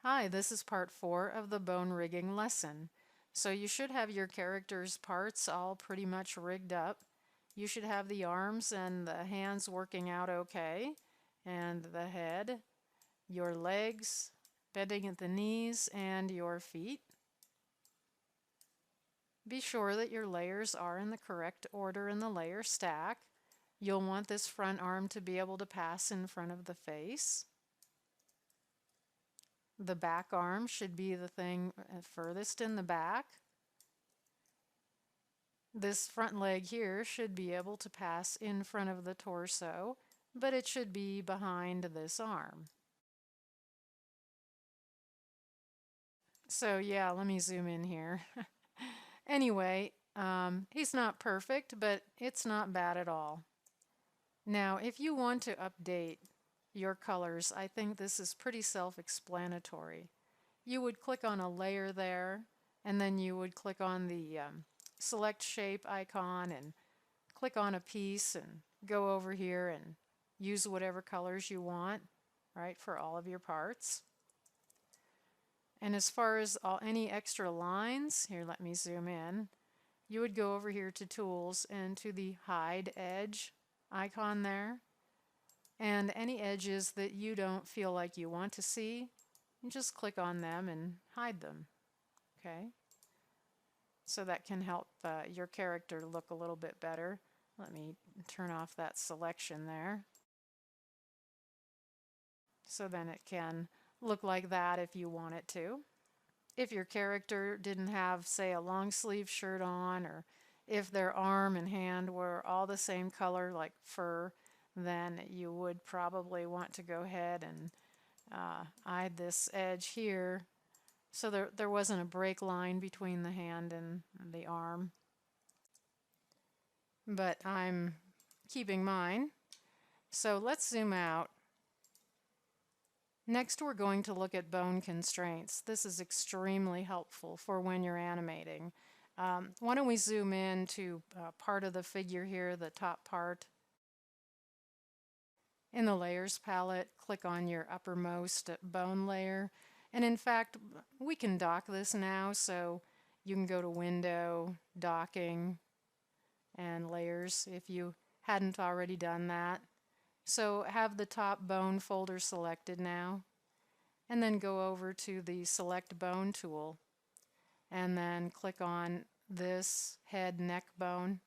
Hi, this is part 4 of the bone rigging lesson. So you should have your character's parts all pretty much rigged up. You should have the arms and the hands working out okay, and the head, your legs, bending at the knees, and your feet. Be sure that your layers are in the correct order in the layer stack. You'll want this front arm to be able to pass in front of the face. The back arm should be the thing furthest in the back. This front leg here should be able to pass in front of the torso, but it should be behind this arm. So yeah, let me zoom in here. Anyway, he's not perfect, but it's not bad at all. Now, if you want to update your colors, I think this is pretty self-explanatory. You would click on a layer there, and then you would click on the select shape icon and click on a piece and go over here and use whatever colors you want, right, for all of your parts. And as far as any extra lines, here, let me zoom in. You would go over here to Tools and to the Hide Edge icon there. And any edges that you don't feel like you want to see, you just click on them and hide them. Okay? So that can help your character look a little bit better. Let me turn off that selection there. So then it can look like that if you want it to. If your character didn't have, say, a long sleeve shirt on, or if their arm and hand were all the same color like fur, then you would probably want to go ahead and hide this edge here so there wasn't a break line between the hand and the arm. But I'm keeping mine. So let's zoom out. Next, we're going to look at bone constraints. This is extremely helpful for when you're animating. Why don't we zoom in to part of the figure here, the top part. In the Layers palette, click on your uppermost bone layer. And in fact, we can dock this now, so you can go to Window, Docking, and Layers if you hadn't already done that. So have the top bone folder selected now, and then go over to the Select Bone tool, and then click on this head neck bone.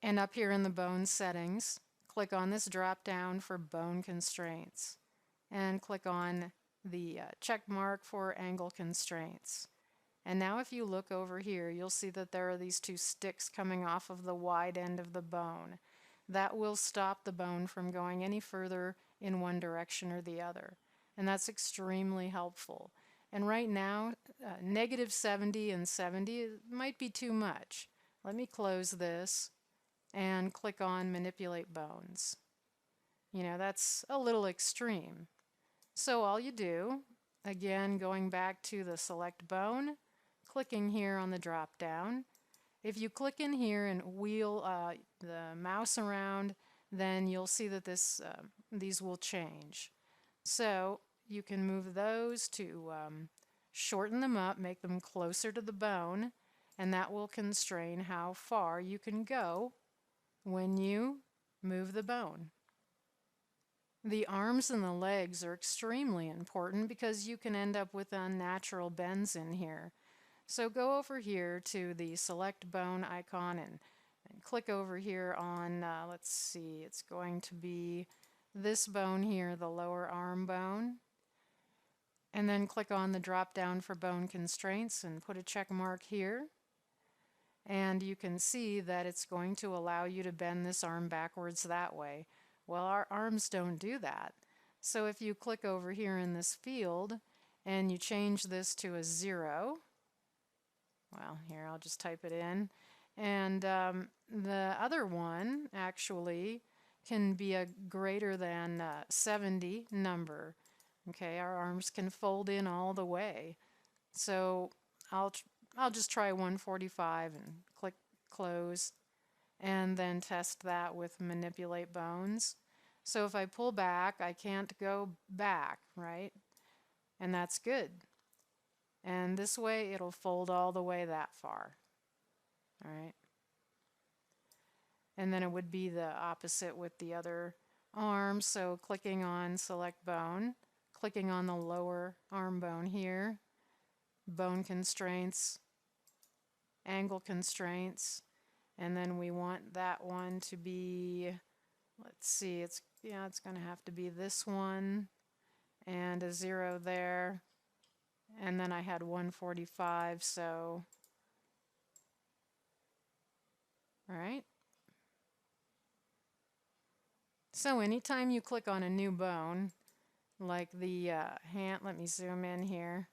And up here in the bone settings, click on this drop down for bone constraints, and click on the check mark for angle constraints. And now if you look over here, you'll see that there are these two sticks coming off of the wide end of the bone. That will stop the bone from going any further in one direction or the other. And that's extremely helpful. And right now, -70 and 70 might be too much. Let me close this and click on Manipulate Bones. You know, that's a little extreme. So all you do, again, going back to the Select Bone, clicking here on the drop down. If you click in here and wheel the mouse around, then you'll see that these will change. So you can move those to shorten them up, make them closer to the bone, and that will constrain how far you can go when you move the bone. The arms and the legs are extremely important because you can end up with unnatural bends in here. So go over here to the Select Bone icon and click over here on, let's see, it's going to be this bone here, the lower arm bone. And then click on the drop down for bone constraints and put a check mark here. And you can see that it's going to allow you to bend this arm backwards that way. Well, our arms don't do that. So if you click over here in this field and you change this to a 0, well, here, I'll just type it in. And the other one actually can be a greater than 70 number. Okay, our arms can fold in all the way. So I'll just try 145 and click close, and then test that with Manipulate Bones. So if I pull back, I can't go back, right? and that's good. And this way it'll fold all the way that far. All right. And then it would be the opposite with the other arm. So clicking on select bone, clicking on the lower arm bone here, bone constraints, angle constraints, and then we want that one to be, let's see, it's going to have to be this one and a 0 there. And then I had 145, so all right. So anytime you click on a new bone, like the hand, let me zoom in here,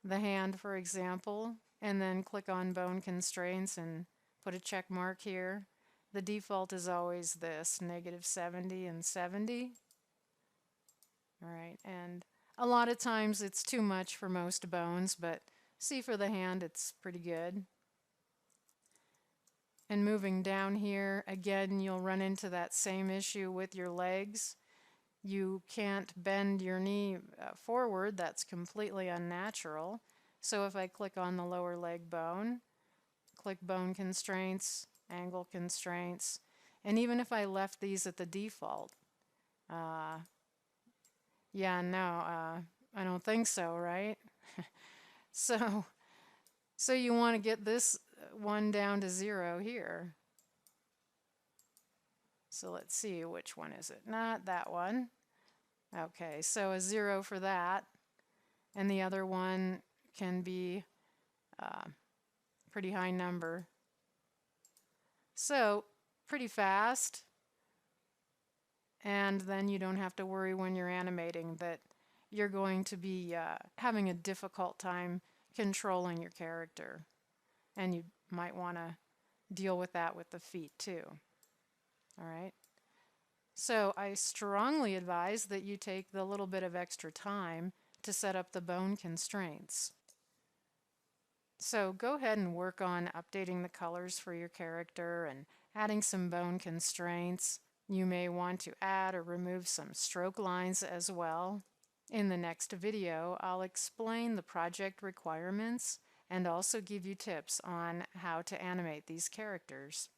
the hand for example, and then click on bone constraints and put a check mark here. The default is always this, -70 and 70. All right, and a lot of times it's too much for most bones, but see, for the hand it's pretty good. And moving down here, again, you'll run into that same issue with your legs. You can't bend your knee forward. That's completely unnatural. So if I click on the lower leg bone, click bone constraints, angle constraints, and even if I left these at the default, yeah, no, I don't think so, right? So you want to get this one down to 0 here. So let's see, which one is it? Not that one. Okay, so a 0 for that. And the other one can be a pretty high number. So pretty fast. And then you don't have to worry when you're animating that you're going to be having a difficult time controlling your character. And you might want to deal with that with the feet too. All right. So I strongly advise that you take the little bit of extra time to set up the bone constraints. So go ahead and work on updating the colors for your character and adding some bone constraints. You may want to add or remove some stroke lines as well. In the next video, I'll explain the project requirements and also give you tips on how to animate these characters.